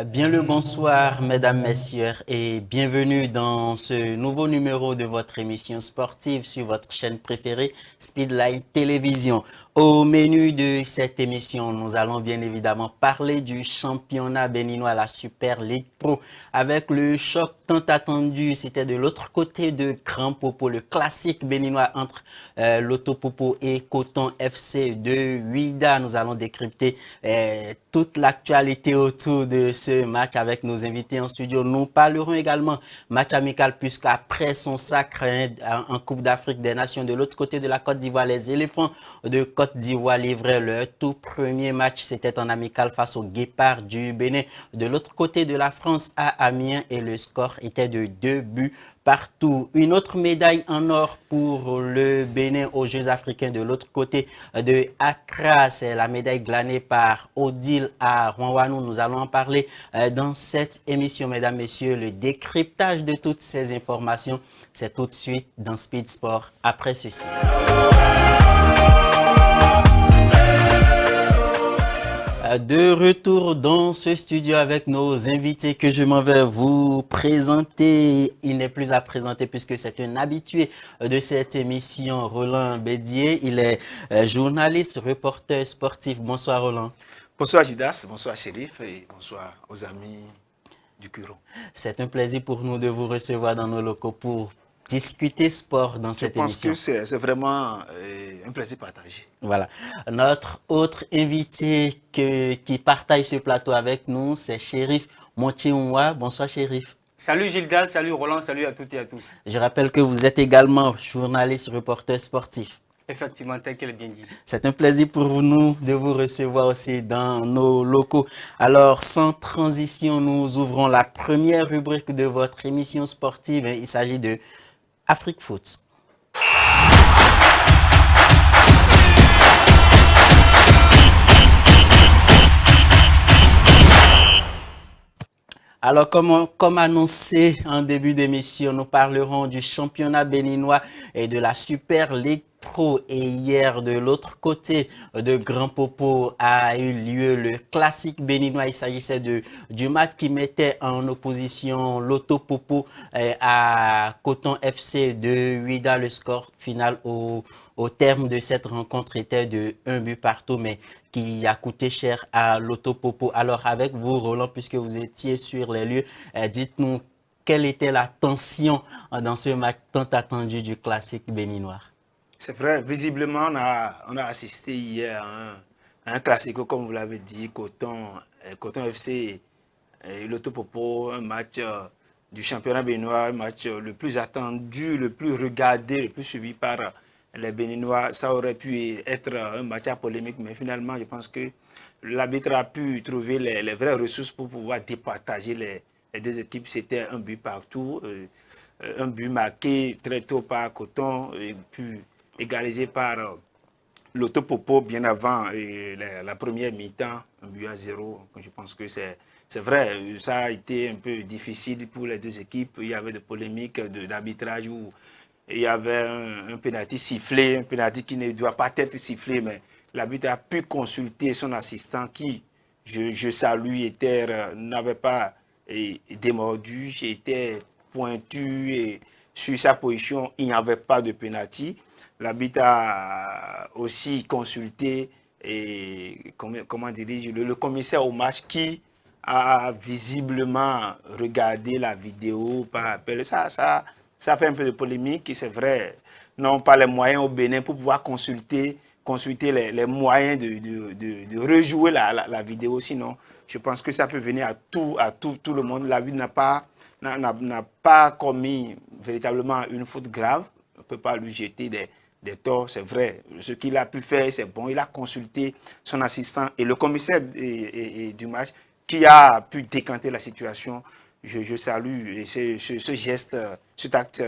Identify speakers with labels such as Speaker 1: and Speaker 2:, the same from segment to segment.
Speaker 1: Bien le bonsoir, mesdames, messieurs, et bienvenue dans ce nouveau numéro de votre émission sportive sur votre chaîne préférée, Speedline Télévision. Au menu de cette émission, nous allons bien évidemment parler du championnat béninois, la Super League Pro, avec le choc tant attendu. C'était de l'autre côté de Grand Popo, le classique béninois entre Loto Popo et Coton FC de Ouida. Nous allons décrypter toute l'actualité autour de ce match avec nos invités en studio. Nous parlerons également match amical puisqu'après son sacre en Coupe d'Afrique des Nations de l'autre côté de la Côte d'Ivoire, les éléphants de Côte d'Ivoire livraient leur tout premier match. C'était en amical face aux Guépards du Bénin. De l'autre côté de la France à Amiens et le score était de 2 buts partout. Une autre médaille en or pour le Bénin aux Jeux africains de l'autre côté de Accra. C'est la médaille glanée par Odile à Rouanou. Nous allons en parler dans cette émission, mesdames, messieurs. Le décryptage de toutes ces informations, c'est tout de suite dans Speed Sport après ceci. De retour dans ce studio avec nos invités que je m'en vais vous présenter. Il n'est plus à présenter puisque c'est un habitué de cette émission, Roland Bédier. Il est journaliste, reporter sportif. Bonsoir Roland.
Speaker 2: Bonsoir Judas, bonsoir Chérif et bonsoir aux amis du Curon.
Speaker 1: C'est un plaisir pour nous de vous recevoir dans nos locaux pour discuter sport dans cette émission.
Speaker 2: Je pense que c'est vraiment un plaisir partagé.
Speaker 1: Voilà. Notre autre invité qui partage ce plateau avec nous, c'est Chérif Montioua. Bonsoir Chérif.
Speaker 3: Salut Gildas, salut Roland, salut à toutes et à tous.
Speaker 1: Je rappelle que vous êtes également journaliste, reporter sportif.
Speaker 3: Effectivement, tel qu'elle est bien dit.
Speaker 1: C'est un plaisir pour nous de vous recevoir aussi dans nos locaux. Alors, sans transition, nous ouvrons la première rubrique de votre émission sportive. Il s'agit de Afrique Foot. Alors, comme annoncé en début d'émission, nous parlerons du championnat béninois et de la Super League Pro. Et hier, de l'autre côté de Grand Popo, a eu lieu le classique béninois. Il s'agissait du match qui mettait en opposition Loto Popo à Coton FC de Ouida. Le score final au terme de cette rencontre était de 1 but partout, mais qui a coûté cher à Loto Popo. Alors, avec vous, Roland, puisque vous étiez sur les lieux, dites-nous quelle était la tension dans ce match tant attendu du classique béninois.
Speaker 2: C'est vrai, visiblement, on a assisté hier à un classico, comme vous l'avez dit, Coton FC et Loto Popo, un match du championnat béninois, un match le plus attendu, le plus regardé, le plus suivi par les Béninois. Ça aurait pu être un match à polémique, mais finalement, je pense que l'arbitre a pu trouver les vraies ressources pour pouvoir départager les deux équipes. C'était un but partout, un but marqué très tôt par Coton, et puis égalisé par Loto Popo bien avant la première mi-temps, 1 but à 0. Je pense que c'est vrai, ça a été un peu difficile pour les deux équipes. Il y avait des polémiques d'arbitrage où il y avait un penalty sifflé, un penalty qui ne doit pas être sifflé, mais l'arbitre a pu consulter son assistant qui, je salue, n'avait pas démordu, était pointu et sur sa position, il n'y avait pas de penalty. L'arbitre a aussi consulté comment dirige le commissaire au match qui a visiblement regardé la vidéo par appel. Ça fait un peu de polémique, c'est vrai. Non, pas les moyens au Bénin pour pouvoir consulter les moyens de rejouer la vidéo. Sinon, je pense que ça peut venir à tout le monde. L'arbitre n'a pas commis véritablement une faute grave. On ne peut pas lui jeter des torts, c'est vrai. Ce qu'il a pu faire, c'est bon. Il a consulté son assistant et le commissaire du match qui a pu décanter la situation. Je salue et ce geste, cet acte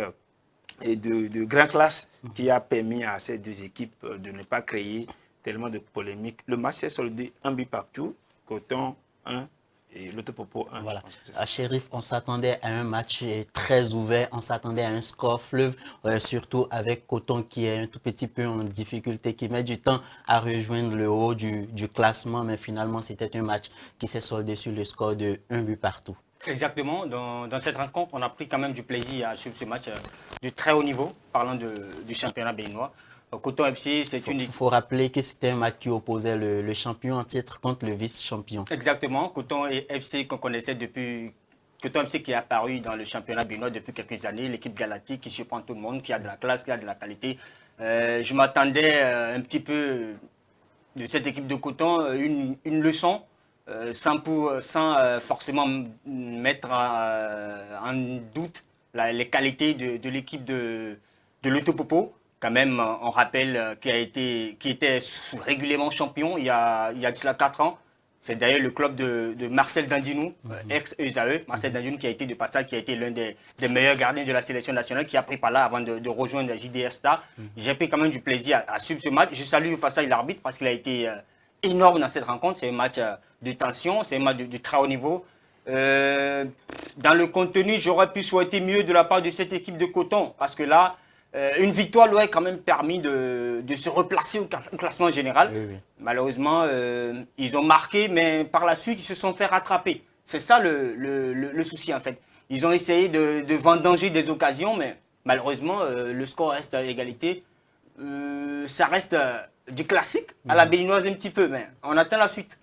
Speaker 2: de grande classe qui a permis à ces deux équipes de ne pas créer tellement de polémiques. Le match s'est soldé 1 but partout, Coton 1 et l'Autopopo 1.
Speaker 1: Voilà.
Speaker 2: Je pense que c'est ça.
Speaker 1: Chérif, on s'attendait à un match très ouvert, on s'attendait à un score fleuve, surtout avec Coton qui est un tout petit peu en difficulté, qui met du temps à rejoindre le haut du classement, mais finalement c'était un match qui s'est soldé sur le score de 1 but partout.
Speaker 3: Exactement. Dans cette rencontre, on a pris quand même du plaisir à suivre ce match de très haut niveau, parlant du championnat béninois. Coton FC, c'est une
Speaker 1: Il faut rappeler que c'était un match qui opposait le champion en titre contre le vice-champion.
Speaker 3: Exactement. Coton FC qu'on connaissait depuis. Coton FC qui est apparu dans le championnat béninois depuis quelques années, l'équipe galactique qui surprend tout le monde, qui a de la classe, qui a de la qualité. Je m'attendais un petit peu de cette équipe de Coton, une leçon, sans forcément mettre en doute les qualités de l'équipe de l'Autopopo. Quand même, on rappelle qui était régulièrement champion il y a de cela 4 ans. C'est d'ailleurs le club de Marcel Dandinou, ex-ESAE. Marcel Dandinou qui a été de passage, qui a été l'un des meilleurs gardiens de la sélection nationale, qui a pris par là avant de rejoindre la JDR Star. J'ai pris quand même du plaisir à suivre ce match. Je salue au passage l'arbitre parce qu'il a été énorme dans cette rencontre. C'est un match de tension, c'est un match de très haut niveau. Dans le contenu, j'aurais pu souhaiter mieux de la part de cette équipe de Coton parce que là, une victoire leur a quand même permis de se replacer au classement général.
Speaker 1: Oui, oui.
Speaker 3: Malheureusement, ils ont marqué, mais par la suite, ils se sont fait rattraper. C'est ça le souci en fait. Ils ont essayé de vendanger des occasions, mais malheureusement, le score reste à égalité. Ça reste du classique, à la béninoise un petit peu, mais on attend la suite.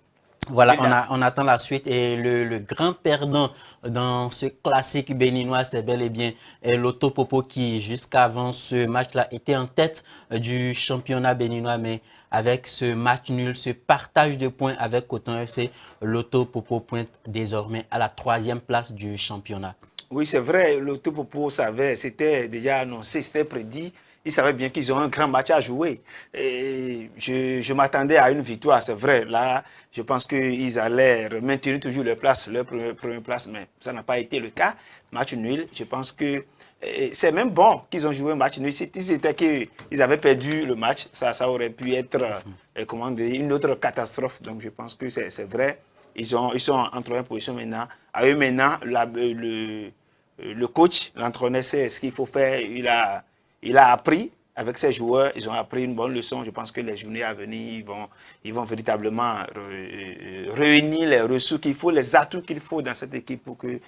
Speaker 1: Voilà, on attend la suite et le grand perdant dans ce classique béninois, c'est bel et bien l'Autopopo qui, jusqu'avant ce match-là, était en tête du championnat béninois, mais avec ce match nul, ce partage de points avec Coton FC, l'Autopopo pointe désormais à la 3e place du championnat.
Speaker 2: Oui, c'est vrai, l'Autopopo savait, c'était déjà annoncé, c'était prédit. Ils savaient bien qu'ils ont un grand match à jouer. Et je m'attendais à une victoire, c'est vrai. Là, je pense qu'ils allaient maintenir toujours leur place, leur première place, mais ça n'a pas été le cas. Match nul, je pense que c'est même bon qu'ils ont joué un match nul. Si c'était qu'ils avaient perdu le match, ça aurait pu être comment dire, une autre catastrophe. Donc je pense que c'est vrai. Ils sont en troisième position maintenant. À eux maintenant, le coach, l'entraîneur sait ce qu'il faut faire. Il a appris avec ses joueurs, ils ont appris une bonne leçon. Je pense que les journées à venir, ils vont véritablement réunir les ressources qu'il faut, les atouts qu'il faut dans cette équipe pour qu'ils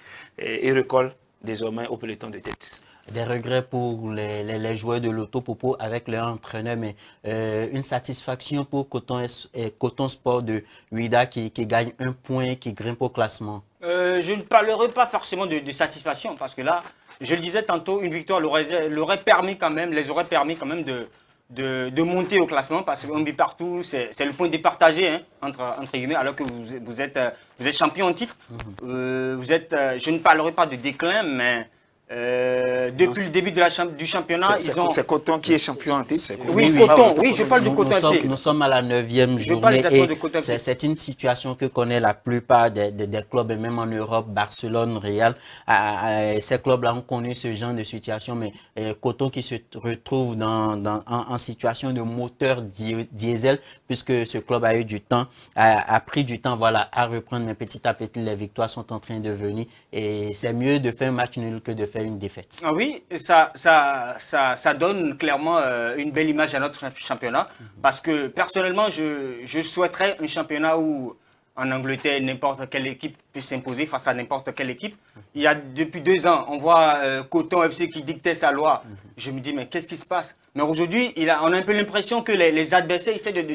Speaker 2: recollent désormais au peloton de tête.
Speaker 1: Des regrets pour les joueurs de l'Autopopo avec leur entraîneur, mais une satisfaction pour Coton Sport de Ouida qui gagne 1 point, qui grimpe au classement.
Speaker 3: Je ne parlerai pas forcément de satisfaction parce que là, je le disais tantôt, une victoire les aurait permis quand même de monter au classement parce qu'on vit partout, c'est le point départagé hein, entre guillemets, alors que vous êtes champion en titre. Je ne parlerai pas de déclin, mais depuis le début du championnat,
Speaker 2: c'est Coton qui est champion en titre.
Speaker 3: Oui, Coton, oui, je parle de Coton.
Speaker 1: Nous sommes à la 9e journée et c'est une situation que connaît la plupart des clubs, et même en Europe, Barcelone, Real. Ces clubs-là ont connu ce genre de situation, mais Coton qui se retrouve en situation de moteur diesel, puisque ce club a eu du temps, a pris du temps voilà, à reprendre, mais petit à petit, les victoires sont en train de venir. Et c'est mieux de faire un match nul que de faire une défaite.
Speaker 3: Ah oui, ça donne clairement une belle image à notre championnat parce que personnellement, je souhaiterais un championnat où en Angleterre, n'importe quelle équipe puisse s'imposer face à n'importe quelle équipe. Il y a depuis 2 ans, on voit Coton FC qui dictait sa loi. Je me dis, mais qu'est-ce qui se passe? Mais aujourd'hui, on a un peu l'impression que les adversaires essaient de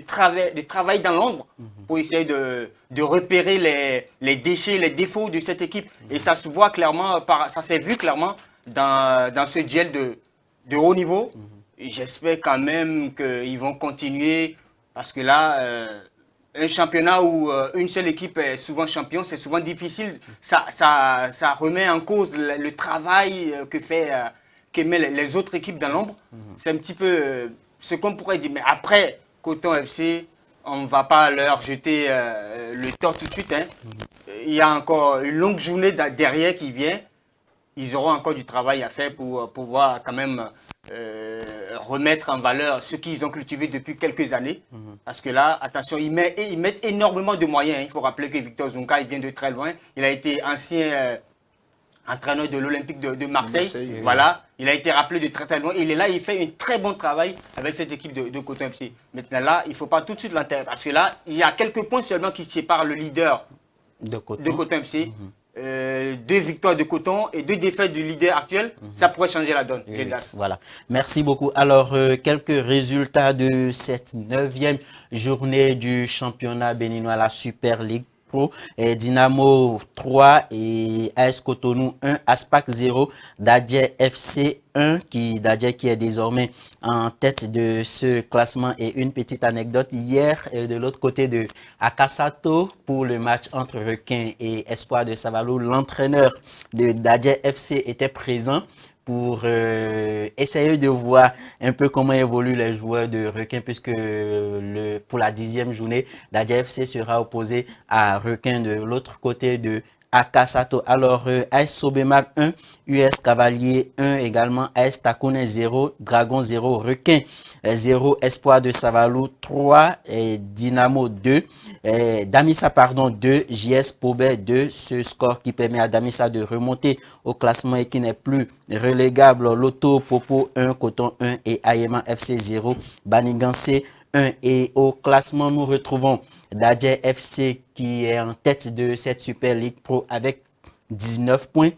Speaker 3: travailler dans l'ombre pour essayer de repérer les déchets, les défauts de cette équipe. Et ça se voit clairement, ça s'est vu clairement dans ce duel de haut niveau. J'espère quand même qu'ils vont continuer parce que là, un championnat où une seule équipe est souvent champion, c'est souvent difficile. Ça remet en cause le travail que met les autres équipes dans l'ombre. C'est un petit peu ce qu'on pourrait dire. Mais après, Coton FC, on ne va pas leur jeter le tort tout de suite. Hein. Il y a encore une longue journée derrière qui vient. Ils auront encore du travail à faire pour pouvoir quand même remettre en valeur ce qu'ils ont cultivé depuis quelques années. Parce que là, attention, ils mettent énormément de moyens. Il faut rappeler que Victor Zunga, il vient de très loin. Il a été ancien entraîneur de l'Olympique de Marseille. Voilà, il a été rappelé de très très loin. Il est là, il fait un très bon travail avec cette équipe de Coton FC. Maintenant là, il ne faut pas tout de suite l'enterrer. Parce que là, il y a quelques points seulement qui séparent le leader de Coton FC. 2 victoires de Coton et 2 défaites du leader actuel, ça pourrait changer la donne.
Speaker 1: Voilà. Merci beaucoup. Alors, quelques résultats de cette 9e journée du championnat béninois, la Super League Pro. Dynamo 3 et AS Cotonou 1, Aspac 0, Dadje FC 1, Dadje qui est désormais en tête de ce classement. Et une petite anecdote, hier, de l'autre côté de Akasato, pour le match entre Requin et Espoir de Savalou, l'entraîneur de Dadje FC était présent pour essayer de voir un peu comment évoluent les joueurs de Requin, puisque pour la 10e journée, Dadje FC sera opposé à Requin de l'autre côté de Akasato. Alors, AS Sobemap 1, US Cavalier 1 également, AS Takone 0, Dragon 0, Requin 0, Espoir de Savalou 3, et Dynamo 2, Damissa pardon 2, JS Pobet 2, ce score qui permet à Damissa de remonter au classement et qui n'est plus relégable. Loto Popo 1, Coton 1 et Ayema FC 0, Banigansé 1. Et au classement, nous retrouvons Dadje FC qui est en tête de cette Super League Pro avec 19 points.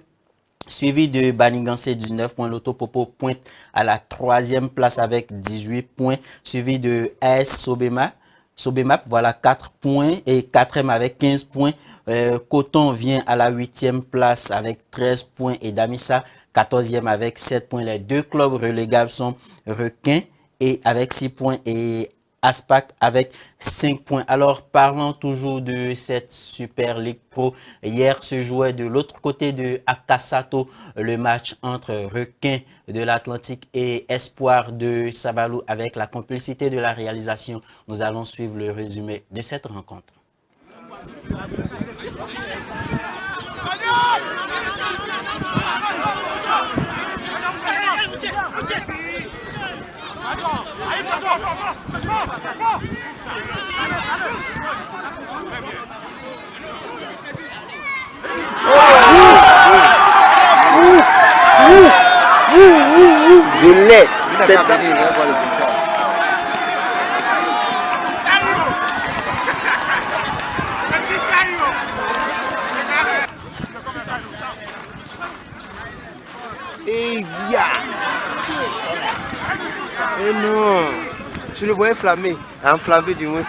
Speaker 1: Suivi de Banigansé 19 points, Loto Popo pointe à la 3e place avec 18 points. Suivi de AS Sobemap, voilà 4 points et 4e avec 15 points. Coton vient à la 8e place avec 13 points et Damissa 14e avec 7 points. Les 2 clubs relégables sont Requin et avec 6 points et Aspac avec 5 points. Alors, parlons toujours de cette Super League Pro. Hier se jouait de l'autre côté de Akasato le match entre Requin de l'Atlantique et Espoir de Savalou. Avec la complicité de la réalisation, nous allons suivre le résumé de cette rencontre.
Speaker 4: Je l'ai.
Speaker 5: Et non, je le voyais flammer, enflammé du moins.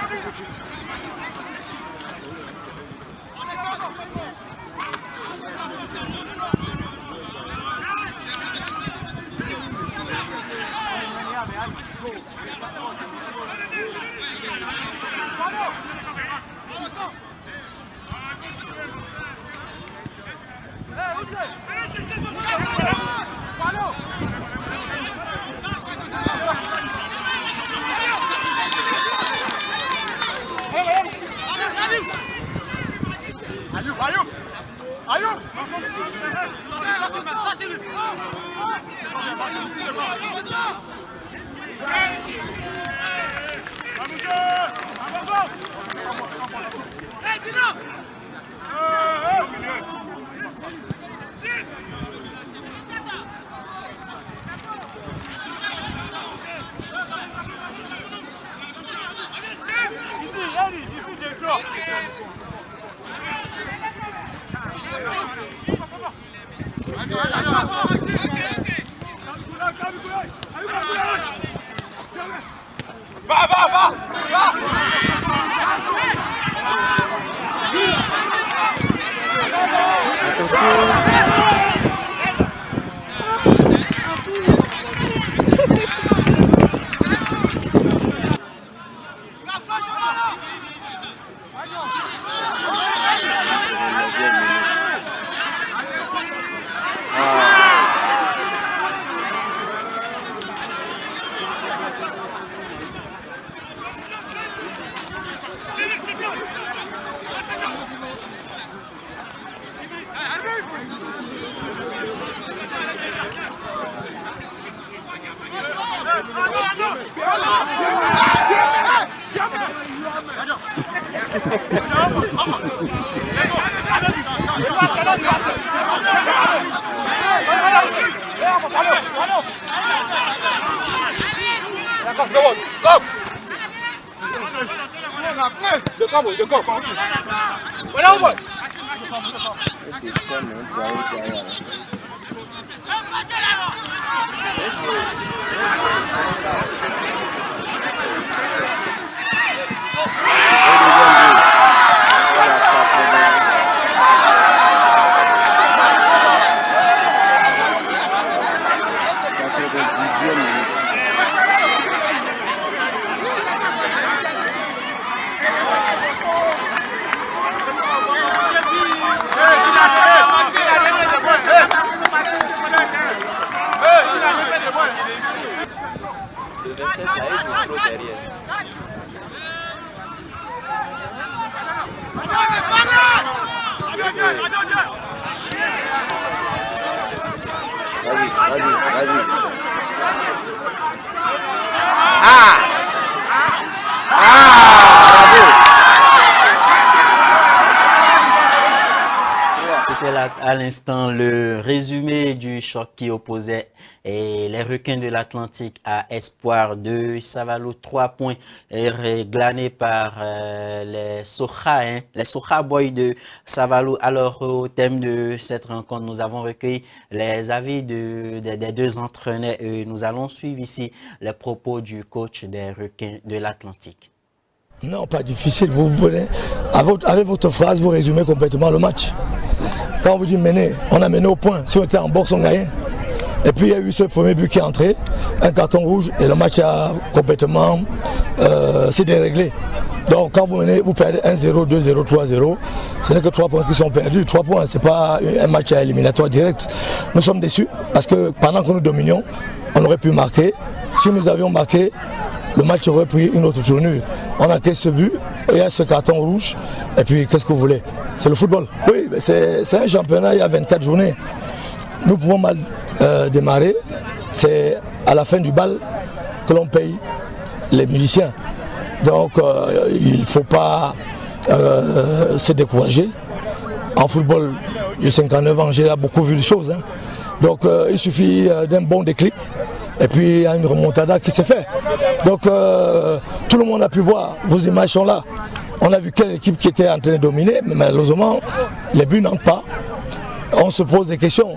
Speaker 4: Vas-y.
Speaker 1: C'était là à l'instant le résumé du choc qui opposait les requins de l'Atlantique à Espoir de Savalou. 3 points glanés par les Socha Boys de Savalou. Alors au thème de cette rencontre, nous avons recueilli les avis des deux entraîneurs et nous allons suivre ici les propos du coach des requins de l'Atlantique.
Speaker 6: Non, pas difficile. Vous venez, avec votre phrase, vous résumez complètement le match. Quand on vous dit mener, on a mené au point. Si on était en boxe, on gagnait. Et puis il y a eu ce premier but qui est entré, un carton rouge, et le match a complètement s'est déréglé. Donc quand vous menez, vous perdez 1-0, 2-0, 3-0, ce n'est que 3 points qui sont perdus. 3 points, ce n'est pas un match à éliminatoire direct. Nous sommes déçus parce que pendant que nous dominions, on aurait pu marquer. Si nous avions marqué, le match aurait pris une autre tournure. On a créé ce but, il y a ce carton rouge, et puis qu'est-ce que vous voulez? C'est le football. Oui, c'est un championnat, il y a 24 journées. Nous pouvons mal démarrer, c'est à la fin du bal que l'on paye les musiciens. Donc il ne faut pas se décourager. En football, j'ai 59 ans, j'ai beaucoup vu de choses. Hein. Donc il suffit d'un bon déclic. Et puis il y a une remontada qui s'est faite. Donc tout le monde a pu voir, vos images sont là. On a vu quelle équipe qui était en train de dominer, mais malheureusement, les buts n'entrent pas. On se pose des questions.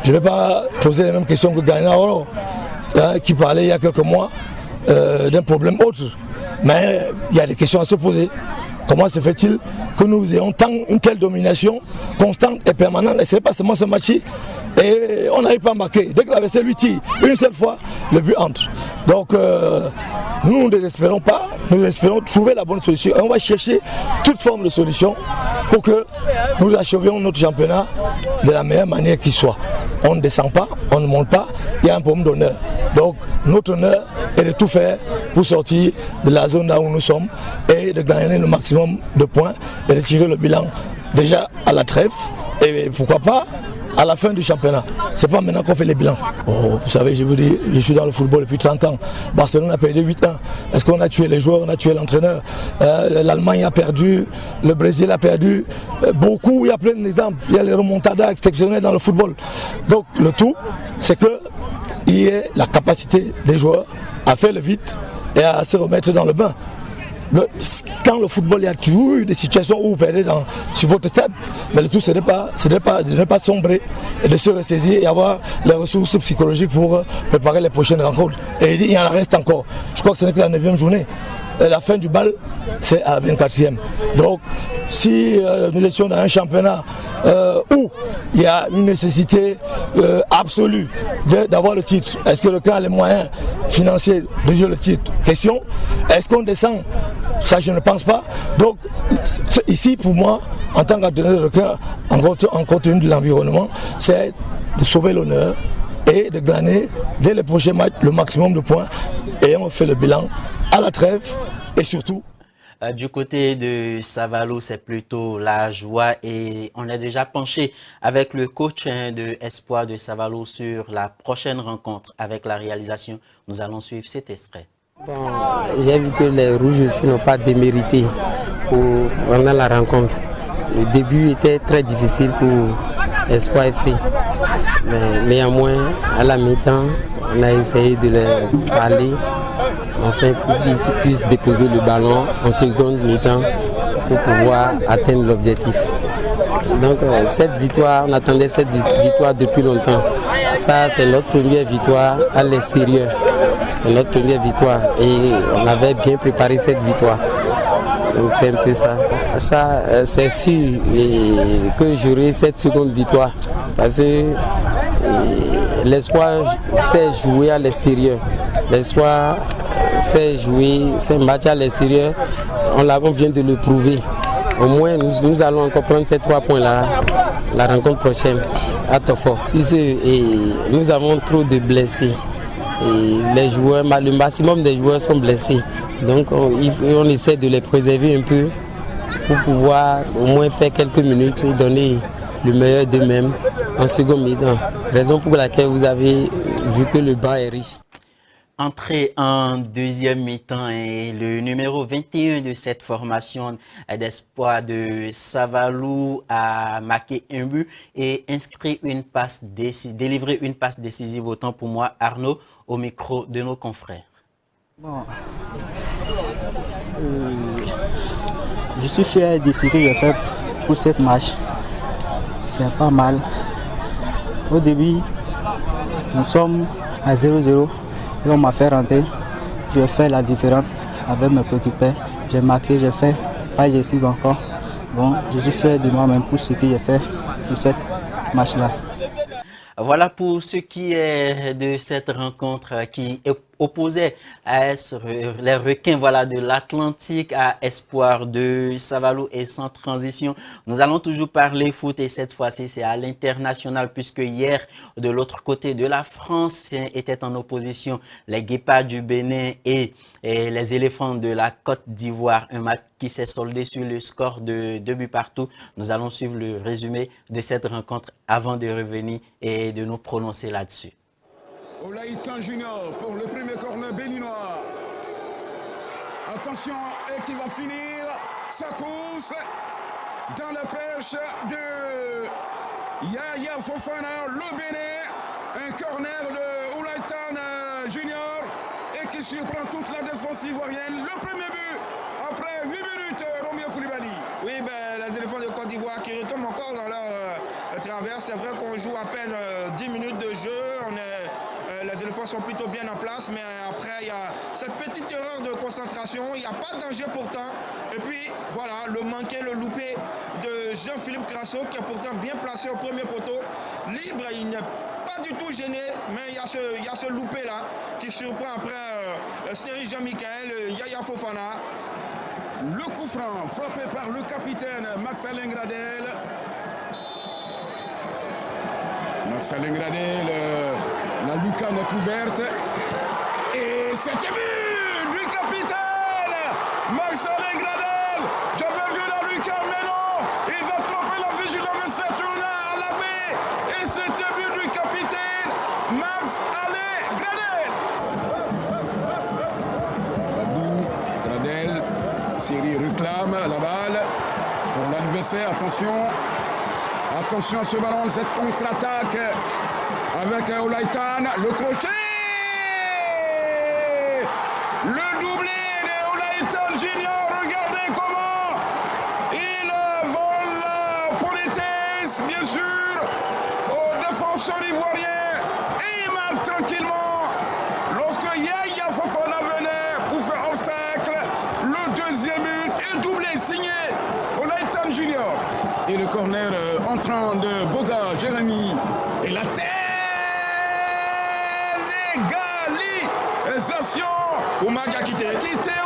Speaker 6: Je ne vais pas poser les mêmes questions que Gaïna Oro, qui parlait il y a quelques mois d'un problème autre. Mais il y a des questions à se poser. Comment se fait-il que nous ayons une telle domination constante et permanente? Et ce n'est pas seulement ce match. Et on n'arrive pas à marquer. Dès que l'adversaire lui tire une seule fois, le but entre. Donc nous ne désespérons pas, nous espérons trouver la bonne solution. Et on va chercher toute forme de solution pour que nous achevions notre championnat de la meilleure manière qui soit. On ne descend pas, on ne monte pas, il y a un problème d'honneur. Donc notre honneur est de tout faire pour sortir de la zone là où nous sommes et de gagner le maximum de points et de tirer le bilan déjà à la trêve et pourquoi pas à la fin du championnat. C'est pas maintenant qu'on fait les bilans. Oh, vous savez, je vous dis, je suis dans le football depuis 30 ans. Barcelone a perdu 8-1. Est-ce qu'on a tué les joueurs? On a tué l'entraîneur. L'Allemagne a perdu, le Brésil a perdu. Beaucoup, il y a plein d'exemples. Il y a les remontadas exceptionnelles dans le football. Donc le tout, c'est qu'il y ait la capacité des joueurs à faire le vite et à se remettre dans le bain. Quand le football, il y a toujours eu des situations où vous perdez sur votre stade, mais le tout, ce n'est pas de ne pas sombrer et de se ressaisir et avoir les ressources psychologiques pour préparer les prochaines rencontres. Et il y en reste encore. Je crois que ce n'est que la 9e journée. Et la fin du bal, c'est à la 24e. Donc, si nous étions dans un championnat où il y a une nécessité absolue d'avoir le titre, est-ce que le camp a les moyens financiers de jouer le titre? Question. Est-ce qu'on descend? Ça, je ne pense pas. Donc, ici, pour moi, en tant qu'entraîneur de camp, en compte tenu de l'environnement, c'est de sauver l'honneur et de glaner dès les prochains matchs le maximum de points. Et on fait le bilan à la trêve et surtout.
Speaker 1: Du côté de Savalou, c'est plutôt la joie et on est déjà penché avec le coach de Espoir de Savalou sur la prochaine rencontre avec la réalisation. Nous allons suivre cet extrait.
Speaker 7: Bon, j'ai vu que les rouges aussi n'ont pas démérité pendant la rencontre. Le début était très difficile pour Espoir FC. Mais néanmoins, à la mi-temps, on a essayé de leur parler, afin qu'ils puissent déposer le ballon en seconde mi-temps pour pouvoir atteindre l'objectif. Donc cette victoire, on attendait cette victoire depuis longtemps. Ça, c'est notre première victoire à l'extérieur. C'est notre première victoire et on avait bien préparé cette victoire. Donc c'est un peu ça. Ça, c'est sûr que j'aurai cette seconde victoire parce que l'espoir sait jouer à l'extérieur. L'espoir sait jouer ces matchs à l'extérieur. On vient de le prouver. Au moins, nous allons encore prendre ces 3 points-là la rencontre prochaine à Tofo. Nous avons trop de blessés. Et les joueurs, le maximum des joueurs sont blessés. Donc on essaie de les préserver un peu pour pouvoir au moins faire quelques minutes et donner le meilleur d'eux-mêmes en seconde mi-temps. Raison pour laquelle vous avez vu que le banc est riche.
Speaker 1: Entrée en deuxième mi-temps et le numéro 21 de cette formation d'espoir de Savalou a marqué un but et délivré une passe décisive. Autant pour moi, Arnaud, au micro de nos confrères.
Speaker 8: Bon. Je suis fier de ce que j'ai fait pour cette match. C'est pas mal. Au début, nous sommes à 0-0. Et on m'a fait rentrer, je fais la différence avec mes coéquipiers. J'ai marqué, j'ai fait pas décisif encore. Bon, je suis fier de moi-même pour ce que j'ai fait pour cette match-là.
Speaker 1: Voilà pour ce qui est de cette rencontre qui opposait les requins de l'Atlantique à Espoir de Savalou et sans transition. Nous allons toujours parler foot et cette fois-ci c'est à l'international puisque hier de l'autre côté de la France étaient en opposition les Guépards du Bénin et les éléphants de la Côte d'Ivoire. Un match qui s'est soldé sur le score de 2 buts partout. Nous allons suivre le résumé de cette rencontre avant de revenir et de nous prononcer là-dessus.
Speaker 9: Olaïtan Junior pour le premier corner béninois. Attention, et qui va finir sa course dans la perche de Yaya Fofana, le Bénin. Un corner de Olaïtan Junior et qui surprend toute la défense ivoirienne. Le premier but après 8 minutes, Romeo Koulibaly.
Speaker 10: Oui, les éléphants de Côte d'Ivoire qui retombent encore dans leur traverse. C'est vrai qu'on joue à peine 10 minutes de jeu. Les éléphants sont plutôt bien en place, mais après, il y a cette petite erreur de concentration. Il n'y a pas de danger pourtant. Et puis, voilà, le manqué, le loupé de Jean-Philippe Crasso, qui est pourtant bien placé au premier poteau. Libre, il n'est pas du tout gêné, mais il y a ce loupé-là qui surprend après Série Jean-Michel, Yaya Fofana.
Speaker 9: Le coup franc frappé par le capitaine Max-Alain Gradel. Max-Alain Gradel, la lucarne est ouverte. Et c'est but du capitaine Max-Alain Gradel. J'avais vu la lucarne, mais non. Il va tromper la vigilance de Saturna à la baie. Et c'était but du capitaine Max-Alain Gradel. Babou, Gradel, Siri réclame la balle pour l'adversaire. Attention à ce ballon, cette contre-attaque avec Olaïtan, le crochet. Le doublé de Olaïtan Junior, regardez comment il vole la politesse, bien sûr, aux défenseurs ivoiriens. Et il marque tranquillement lorsque Yaya Fofana venait pour faire obstacle. Le deuxième but est doublé, signé Olaïtan Junior. Et le corner entrant de Boga, Jérémy. Et la légalisation.
Speaker 10: Oumar qui a quitté.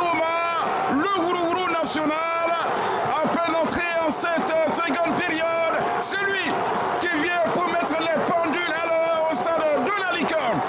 Speaker 9: Oumar, le Wourourou national. À peine entré en cette seconde période. C'est lui qui vient pour mettre les pendules au stade de la licorne.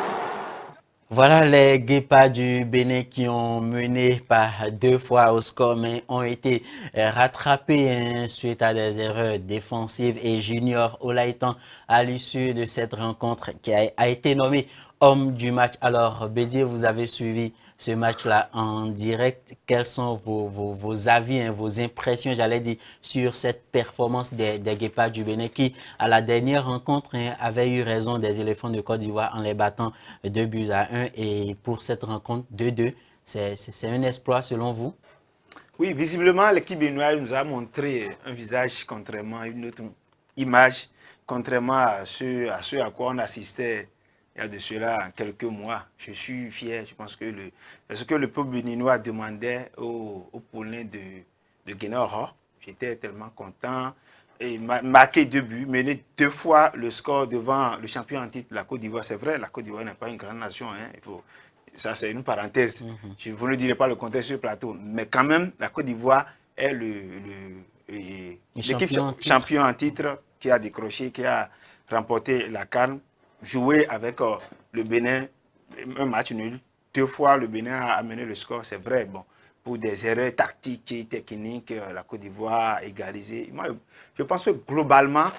Speaker 1: Voilà les Guépards du Bénin qui ont mené par 2 fois au score, mais ont été rattrapés suite à des erreurs défensives. Et Junior Olaïtan, à l'issue de cette rencontre, qui a été nommé homme du match. Alors, Bédier, vous avez suivi ce match-là en direct. Quels sont vos avis, hein, vos impressions, j'allais dire, sur cette performance des Guépards du Bénin qui, à la dernière rencontre, hein, avaient eu raison des éléphants de Côte d'Ivoire en les battant 2-1 et pour cette rencontre 2-2. C'est un exploit selon vous?
Speaker 2: Oui, visiblement, l'équipe béninoise nous a montré un visage contrairement à une autre image, contrairement à ce à quoi on assistait il y a de cela quelques mois. Je suis fier, je pense que ce que le peuple béninois demandait au Paulin de Guénor, j'étais tellement content. Et marqué 2 buts, mené 2 fois le score devant le champion en titre, la Côte d'Ivoire. C'est vrai, la Côte d'Ivoire n'est pas une grande nation, hein, ça, c'est une parenthèse. Vous ne direz pas le contexte sur le plateau. Mais quand même, la Côte d'Ivoire est l'équipe champion en titre qui a décroché, qui a remporté la CAN, joué avec le Bénin, un match nul. 2 fois, le Bénin a amené le score, c'est vrai. Bon, pour des erreurs tactiques et techniques, la Côte d'Ivoire a égalisé. Moi, je pense que globalement,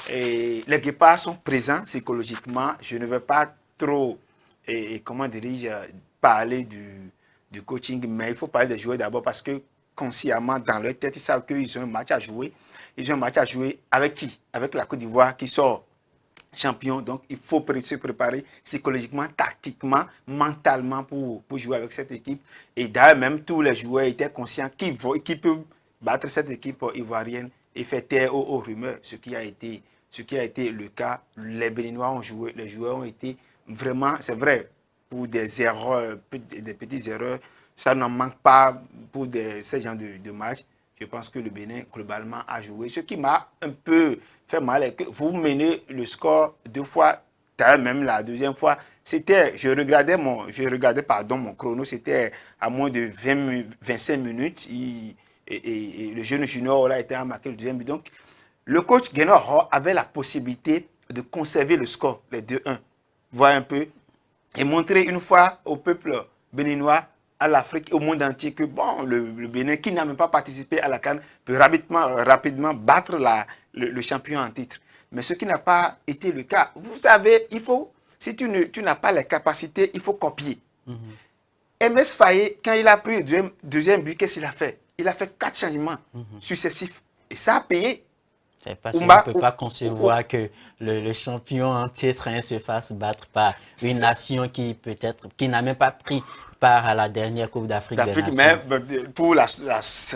Speaker 2: les Guépards sont présents psychologiquement. Je ne vais pas trop... comment dirais-je, parler du coaching, mais il faut parler des joueurs d'abord parce que consciemment, dans leur tête, ils savent qu'ils ont un match à jouer. Ils ont un match à jouer avec qui? Avec la Côte d'Ivoire qui sort champion. Donc, il faut se préparer psychologiquement, tactiquement, mentalement pour jouer avec cette équipe. Et d'ailleurs, même tous les joueurs étaient conscients qu'ils peuvent battre cette équipe ivoirienne et faire taire aux rumeurs, ce qui a été le cas. Les Béninois ont joué, les joueurs ont été vraiment, c'est vrai, pour des erreurs, des petites erreurs, ça n'en manque pas pour ces genres de matchs. Je pense que le Bénin, globalement, a joué. Ce qui m'a un peu fait mal est que vous menez le score 2 fois, même la deuxième fois. Je regardais mon chrono, c'était à moins de 25 minutes. Et le jeune junior là, était à marquer le deuxième but. Donc, le coach Guénor avait la possibilité de conserver le score, les 2-1. Voir un peu et montrer une fois au peuple béninois, à l'Afrique et au monde entier que bon, le Bénin, qui n'a même pas participé à la CAN, peut rapidement battre le champion en titre. Mais ce qui n'a pas été le cas. Vous savez, si tu n'as pas les capacités, il faut copier. MS Faye, quand il a pris le deuxième but, qu'est-ce qu'il a fait? Il a fait 4 changements successifs. Et ça a payé.
Speaker 1: Parce qu'on ne peut pas concevoir que le champion en titre se fasse battre par une nation qui n'a même pas pris part à la dernière Coupe d'Afrique des Nations.
Speaker 2: Mais pour la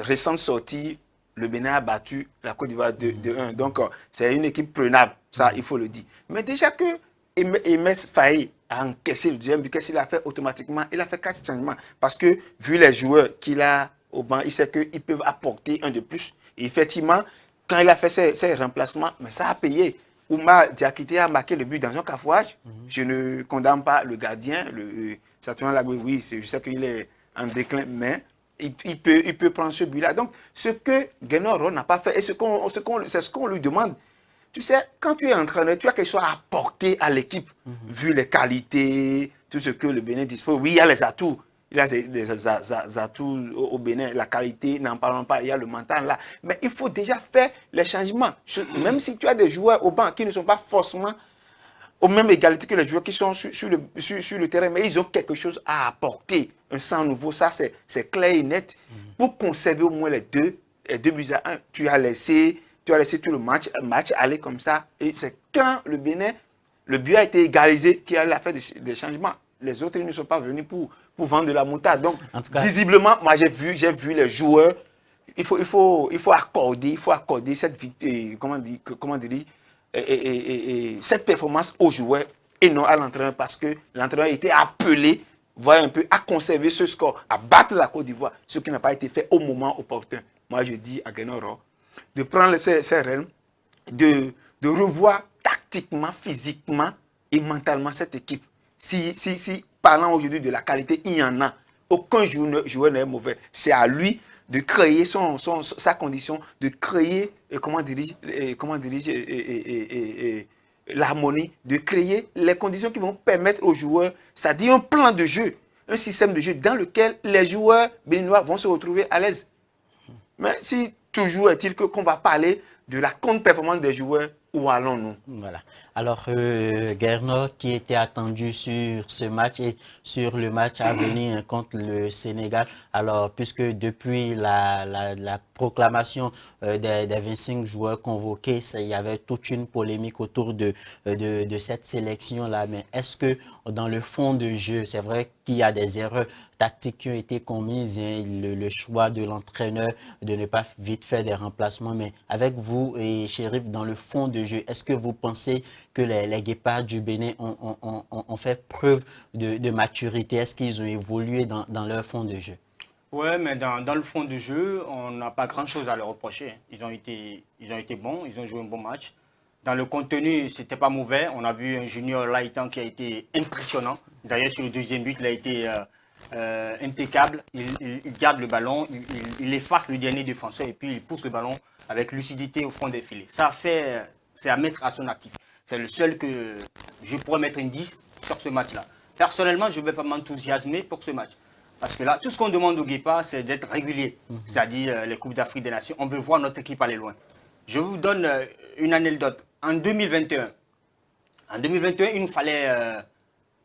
Speaker 2: récente sortie, le Bénin a battu la Côte d'Ivoire 2-1. Donc, c'est une équipe prenable, ça, il faut le dire. Mais déjà que MS Faye a encaissé le deuxième but, qu'est-ce qu'il a fait automatiquement? Il a fait 4 changements. Parce que, vu les joueurs qu'il a au banc, il sait qu'ils peuvent apporter un de plus. Et effectivement, quand il a fait ses remplacements, mais ça a payé. Oumar Diakité a marqué le but dans un cafouage. Je ne condamne pas le gardien. Oui, je sais qu'il est en déclin, mais il peut prendre ce but-là. Donc, ce que Guénor n'a pas fait, et c'est ce qu'on lui demande. Tu sais, quand tu es entraîneur, tu as quelque chose à apporter à l'équipe, vu les qualités, tout ce que le Bénin dispose. Oui, il y a les atouts. Il y a des atouts au Bénin, la qualité, n'en parlons pas, il y a le mental là. Mais il faut déjà faire les changements. Même si tu as des joueurs au banc qui ne sont pas forcément aux mêmes égalités que les joueurs qui sont sur le terrain, mais ils ont quelque chose à apporter. Un sang nouveau, ça c'est clair et net. Pour conserver au moins les 2 buts à 1, tu as laissé tout le match aller comme ça. Et c'est quand le Bénin, le but a été égalisé qu'il a fait des changements. Les autres, ils ne sont pas venus pour vendre de la moutarde. Donc, visiblement, moi, j'ai vu les joueurs. Il faut accorder cette cette performance aux joueurs et non à l'entraîneur, parce que l'entraîneur était appelé, voir un peu, à conserver ce score, à battre la Côte d'Ivoire, ce qui n'a pas été fait au moment opportun. Moi, je dis à Guénor de prendre ses rênes, de revoir tactiquement, physiquement et mentalement cette équipe. Si parlant aujourd'hui de la qualité, il y en a. Aucun joueur n'est mauvais. C'est à lui de créer sa condition, de créer, l'harmonie, de créer les conditions qui vont permettre aux joueurs, c'est-à-dire un plan de jeu, un système de jeu dans lequel les joueurs béninois vont se retrouver à l'aise. Mais si toujours est-il qu'on va parler de la contre-performance des joueurs où allons-nous?
Speaker 1: Voilà. Alors, Guerno, qui était attendu sur ce match et sur le match à venir contre le Sénégal. Alors, puisque depuis la proclamation des 25 joueurs convoqués, il y avait toute une polémique autour de cette sélection-là. Mais est-ce que dans le fond de jeu, c'est vrai qu'il y a des erreurs tactiques qui ont été commises, hein, le choix de l'entraîneur de ne pas vite faire des remplacements, mais avec vous et Chérif, dans le fond de jeu, est-ce que vous pensez que les Guépards du Bénin ont fait preuve de maturité? Est-ce qu'ils ont évolué dans leur fond de jeu?
Speaker 3: Ouais, mais dans le fond du jeu, on n'a pas grand-chose à leur reprocher. Ils ont été bons, ils ont joué un bon match. Dans le contenu, c'était pas mauvais. On a vu un Junior Laitan qui a été impressionnant. D'ailleurs, sur le deuxième but, il a été impeccable. Il garde le ballon, il efface le dernier défenseur et puis il pousse le ballon avec lucidité au fond des filets. Ça fait, c'est à mettre à son actif. C'est le seul que je pourrais mettre une 10 sur ce match-là. Personnellement, je ne vais pas m'enthousiasmer pour ce match. Parce que là, tout ce qu'on demande aux Guépards, c'est d'être régulier. C'est-à-dire les Coupes d'Afrique des Nations. On veut voir notre équipe aller loin. Je vous donne une anecdote. En 2021, il nous fallait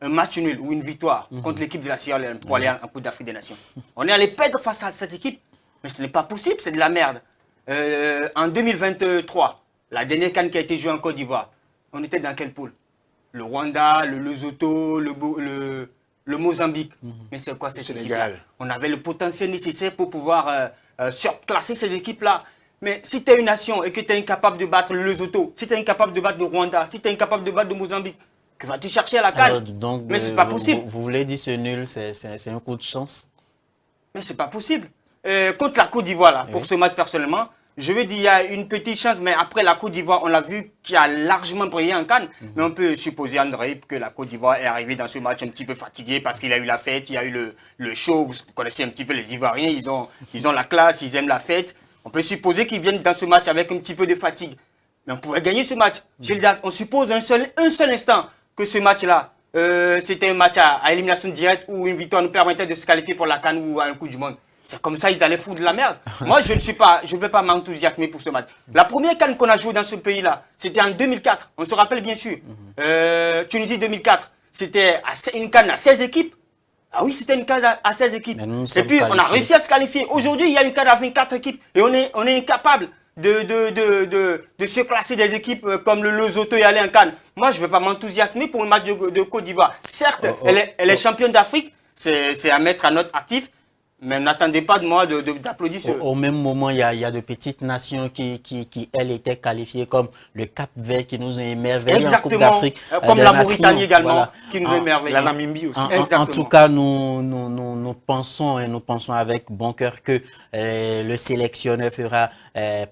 Speaker 3: un match nul ou une victoire contre l'équipe de la Sierra Leone pour aller en Coupe d'Afrique des Nations. On est allé perdre face à cette équipe, mais ce n'est pas possible, c'est de la merde. En 2023, la dernière CAN qui a été jouée en Côte d'Ivoire, on était dans quelle poule? Le Rwanda, le Lesotho, le Mozambique. Mais c'est quoi cette équipe-là? On avait le potentiel nécessaire pour pouvoir surclasser ces équipes-là. Mais si tu es une nation et que tu es incapable de battre le Lesotho, si tu es incapable de battre le Rwanda, si tu es incapable de battre le Mozambique, que vas-tu chercher à la CAN? Mais c'est pas possible.
Speaker 1: Vous voulez dire ce nul, c'est un coup de chance?
Speaker 3: Mais c'est pas possible. Contre la Côte d'Ivoire, pour ce match personnellement, je veux dire, il y a une petite chance, mais après la Côte d'Ivoire, on l'a vu qui a largement brillé en CAN. Mais on peut supposer, André, que la Côte d'Ivoire est arrivée dans ce match un petit peu fatiguée parce qu'il a eu la fête, il y a eu le show. Vous connaissez un petit peu les Ivoiriens, ils ont la classe, ils aiment la fête. On peut supposer qu'ils viennent dans ce match avec un petit peu de fatigue. Mais on pourrait gagner ce match. On suppose un seul instant que ce match-là, c'était un match à élimination directe où une victoire nous permettait de se qualifier pour la CAN ou à un coup du monde. C'est comme ça, ils allaient foutre de la merde. Moi, je ne vais pas m'enthousiasmer pour ce match. La première CAN qu'on a jouée dans ce pays-là, c'était en 2004. On se rappelle bien sûr. Tunisie 2004. C'était une CAN à 16 équipes. Ah oui, c'était une CAN à 16 équipes. Et puis, on a réussi à se qualifier. Aujourd'hui, il y a une CAN à 24 équipes. Et on est incapable de se classer des équipes comme le Lesotho et aller en CAN. Moi, je ne vais pas m'enthousiasmer pour un match de Côte d'Ivoire. Certes, elle est championne d'Afrique. C'est à mettre à notre actif. Mais n'attendez pas de moi d'applaudir ce...
Speaker 1: Au même moment, il y a de petites nations qui elles, étaient qualifiées comme le Cap-Vert qui nous a émerveillés en Coupe d'Afrique.
Speaker 3: Comme la Mauritanie également, qui nous a émerveillés.
Speaker 2: La Namibie aussi.
Speaker 1: En tout cas, nous pensons et nous pensons avec bon cœur que le sélectionneur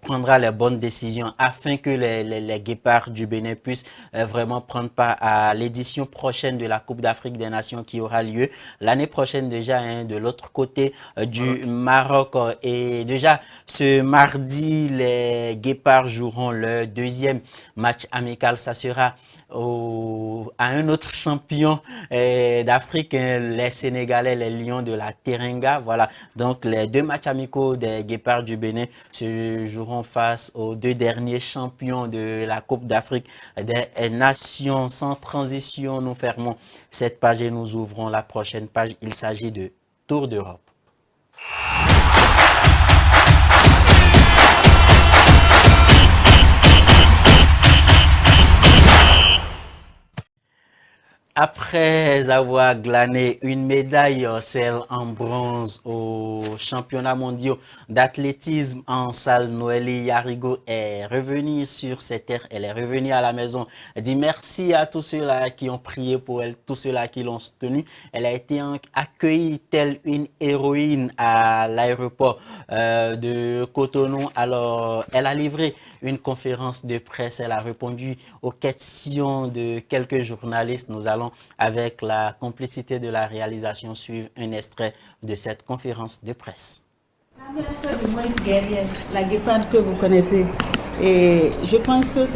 Speaker 1: prendra les bonnes décisions afin que les Guépards du Bénin puissent vraiment prendre part à l'édition prochaine de la Coupe d'Afrique des Nations qui aura lieu l'année prochaine déjà, hein, de l'autre côté du Maroc. Et déjà, ce mardi, les Guépards joueront leur deuxième match amical. Ça sera à un autre champion d'Afrique, les Sénégalais, les Lions de la Teranga. Voilà, donc les deux matchs amicaux des Guépards du Bénin se joueront face aux deux derniers champions de la Coupe d'Afrique des Nations. Sans transition, nous fermons cette page et nous ouvrons la prochaine page. Il s'agit de Tour d'Europe. Après avoir glané une médaille, celle en bronze aux championnats mondiaux d'athlétisme en salle, Noélie Yarigo est revenue sur ses terres. Elle est revenue à la maison. Elle dit merci à tous ceux-là qui ont prié pour elle, tous ceux-là qui l'ont soutenue. Elle a été accueillie telle une héroïne à l'aéroport de Cotonou. Alors, elle a livré une conférence de presse. Elle a répondu aux questions de quelques journalistes. Nous allons, avec la complicité de la réalisation, suivre un extrait de cette conférence de presse.
Speaker 11: La guéparde que vous connaissez, et je pense que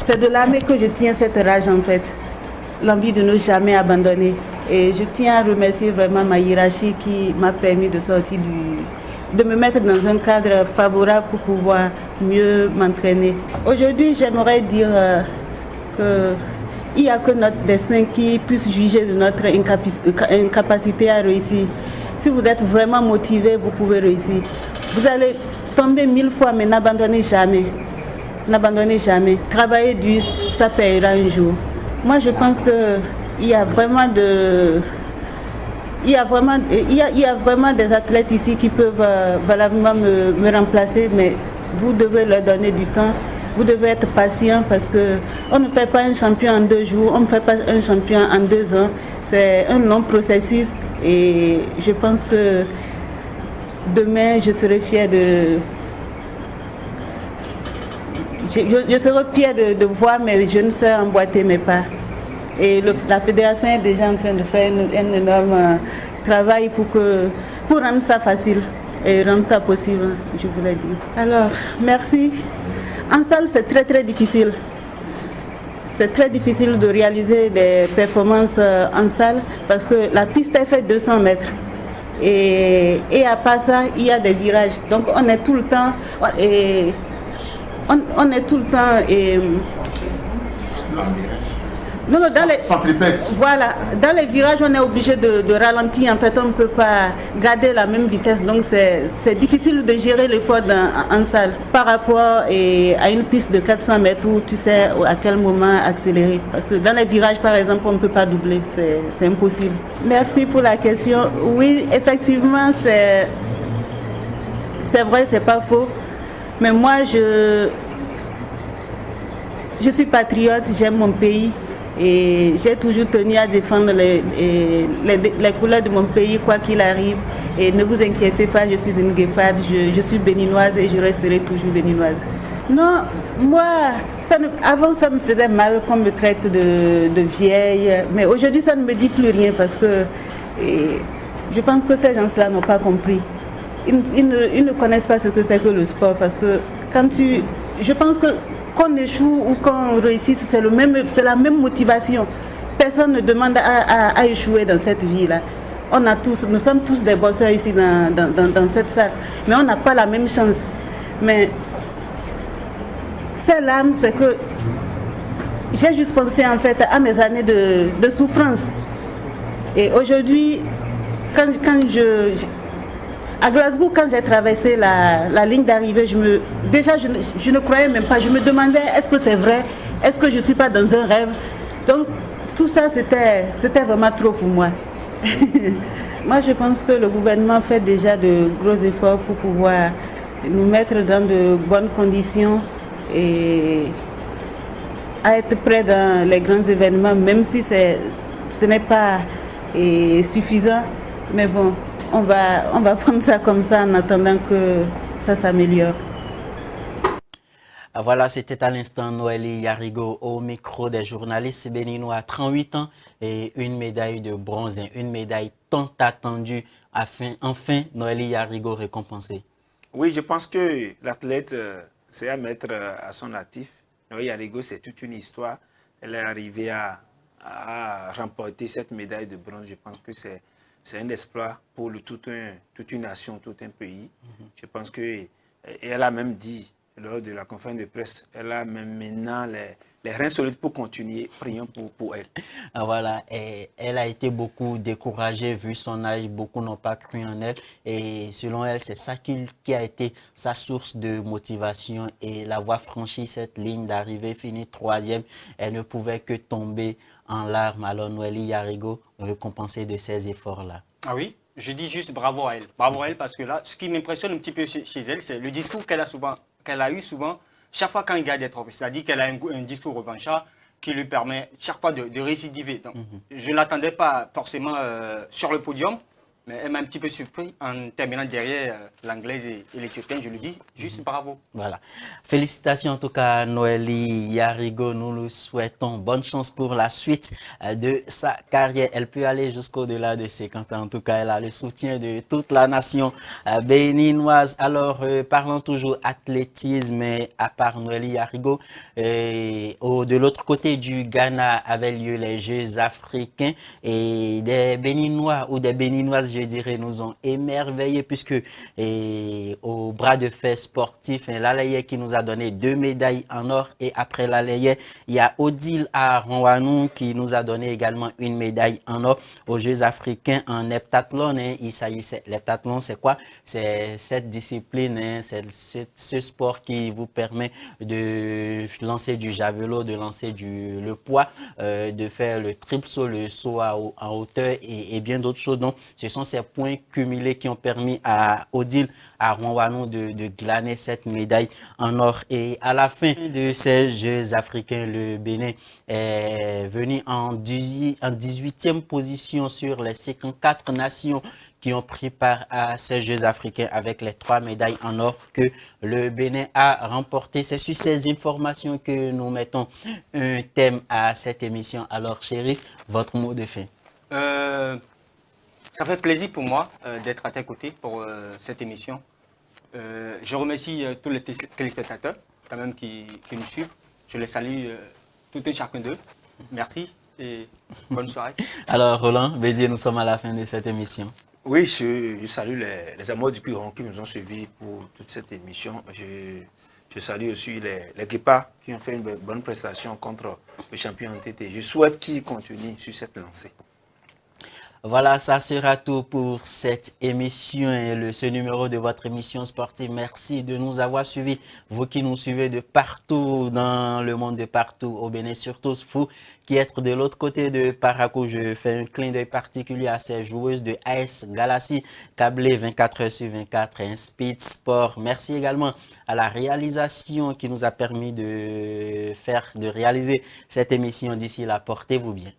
Speaker 11: c'est de l'armée que je tiens cette rage en fait, l'envie de ne jamais abandonner. Et je tiens à remercier vraiment ma hiérarchie qui m'a permis de sortir de me mettre dans un cadre favorable pour pouvoir mieux m'entraîner. Aujourd'hui, j'aimerais dire qu'il n'y a que notre destin qui puisse juger de notre incapacité à réussir. Si vous êtes vraiment motivé, vous pouvez réussir. Vous allez tomber 1000 fois, mais n'abandonnez jamais. N'abandonnez jamais. Travaillez dur, ça payera un jour. Moi, je pense qu'il y a vraiment il y a vraiment des athlètes ici qui peuvent valablement me remplacer, mais vous devez leur donner du temps. Vous devez être patient parce qu'on ne fait pas un champion en 2 jours, on ne fait pas un champion en 2 ans. C'est un long processus et je pense que demain, je serai fière de... Je serai fière de voir mes jeunes sœurs emboîter mes pas. Et la fédération est déjà en train de faire un énorme travail pour rendre ça facile et rendre ça possible, je voulais dire. Alors, merci. En salle, c'est très très difficile. C'est très difficile de réaliser des performances en salle parce que la piste est faite 200 mètres. Et à part ça, il y a des virages. Donc on est tout le temps... On est tout le temps... Non, voilà, dans les virages, on est obligé de ralentir. En fait, on ne peut pas garder la même vitesse. Donc, c'est difficile de gérer l'effort en salle par rapport à une piste de 400 mètres où tu sais à quel moment accélérer. Parce que dans les virages, par exemple, on ne peut pas doubler. C'est impossible. Merci pour la question. Oui, effectivement, c'est vrai, c'est pas faux. Mais moi, je suis patriote, j'aime mon pays. Et j'ai toujours tenu à défendre les couleurs de mon pays, quoi qu'il arrive. Et ne vous inquiétez pas, je suis une guéparde, je suis béninoise et je resterai toujours béninoise. Non, moi, avant ça me faisait mal qu'on me traite de vieille. Mais aujourd'hui, ça ne me dit plus rien parce que je pense que ces gens-là n'ont pas compris. Ils ne connaissent pas ce que c'est que le sport parce que je pense que qu'on échoue ou qu'on réussisse, c'est la même motivation. Personne ne demande à échouer dans cette vie-là. Nous sommes tous des bosseurs ici dans cette salle, mais on n'a pas la même chance. Mais c'est l'âme, c'est que j'ai juste pensé en fait à mes années de souffrance. Et aujourd'hui, à Glasgow, quand j'ai traversé la ligne d'arrivée, je ne croyais même pas. Je me demandais, est-ce que c'est vrai? Est-ce que je ne suis pas dans un rêve? Donc, tout ça, c'était vraiment trop pour moi. Moi, je pense que le gouvernement fait déjà de gros efforts pour pouvoir nous mettre dans de bonnes conditions et à être prêts dans les grands événements, même si ce n'est pas suffisant. Mais bon, on va prendre ça comme ça en attendant que ça s'améliore.
Speaker 1: Voilà, c'était à l'instant Noélie Yarigo au micro des journalistes béninois, 38 ans et une médaille de bronze, une médaille tant attendue. Enfin, Noélie Yarigo récompensée.
Speaker 2: Oui, je pense que l'athlète, c'est à mettre à son actif. Noélie Yarigo, c'est toute une histoire. Elle est arrivée à remporter cette médaille de bronze. Je pense que c'est un exploit pour toute une nation, tout un pays. Je pense qu'elle a même dit, lors de la conférence de presse, elle a même maintenant les reins solides pour continuer. Prions pour elle.
Speaker 1: Voilà, et elle a été beaucoup découragée vu son âge. Beaucoup n'ont pas cru en elle. Et selon elle, c'est ça qui a été sa source de motivation. Et l'avoir franchi cette ligne d'arrivée, fini 3e, elle ne pouvait que tomber en larmes. Alors Noélie Yarigo, récompensée de ces efforts-là.
Speaker 3: Ah oui, je dis juste bravo à elle. Bravo à elle parce que là, ce qui m'impressionne un petit peu chez elle, c'est le discours qu'elle a eu souvent, chaque fois quand il gagne des trophées. C'est-à-dire qu'elle a un discours revanchard qui lui permet chaque fois de récidiver. Donc, je ne l'attendais pas forcément sur le podium, mais elle m'a un petit peu surpris en terminant derrière l'anglaise et l'éthiopienne. Je lui dis juste bravo.
Speaker 1: Voilà. Félicitations en tout cas à Noélie Yarigo. Nous lui souhaitons bonne chance pour la suite de sa carrière. Elle peut aller jusqu'au-delà de ses 50 ans. En tout cas, elle a le soutien de toute la nation béninoise. Alors, parlons toujours athlétisme, mais à part Noélie Yarigo, de l'autre côté du Ghana avaient lieu les Jeux africains et des Béninois ou des Béninoises, je dirais, nous ont émerveillés puisque au bras de fer sportif, l'Alaye qui nous a donné 2 médailles en or et après l'Alaye, il y a Odile Aronwanou qui nous a donné également une médaille en or aux Jeux africains en heptathlon. Il s'agissait, l'heptathlon c'est quoi? C'est cette discipline, c'est ce sport qui vous permet de lancer du javelot, de lancer le poids, de faire le triple saut, le saut en hauteur et bien d'autres choses. Donc, ce sont ces points cumulés qui ont permis à Odile Aronwanou de glaner cette médaille en or. Et à la fin de ces Jeux africains, le Bénin est venu en 18e position sur les 54 nations qui ont pris part à ces Jeux africains avec les 3 médailles en or que le Bénin a remporté. C'est sur ces informations que nous mettons un thème à cette émission. Alors, chérie, votre mot de fin.
Speaker 3: Ça fait plaisir pour moi d'être à tes côtés pour cette émission. Je remercie tous les téléspectateurs quand même qui nous suivent. Je les salue tout et chacun d'eux. Merci et bonne soirée.
Speaker 1: Alors, Roland Bédier, nous sommes à la fin de cette émission.
Speaker 2: Oui, je salue les amours du Curon qui nous ont suivis pour toute cette émission. Je salue aussi les Guépards qui ont fait une bonne prestation contre le champion NTT. Je souhaite qu'ils continuent sur cette lancée.
Speaker 1: Voilà, ça sera tout pour cette émission et ce numéro de votre émission sportive. Merci de nous avoir suivis. Vous qui nous suivez de partout dans le monde, de partout au Bénin, surtout vous qui êtes de l'autre côté de Parakou. Je fais un clin d'œil particulier à ces joueuses de AS Galaxy, câblées 24h/24 et un Speed Sport. Merci également à la réalisation qui nous a permis de réaliser cette émission. D'ici là, portez-vous bien.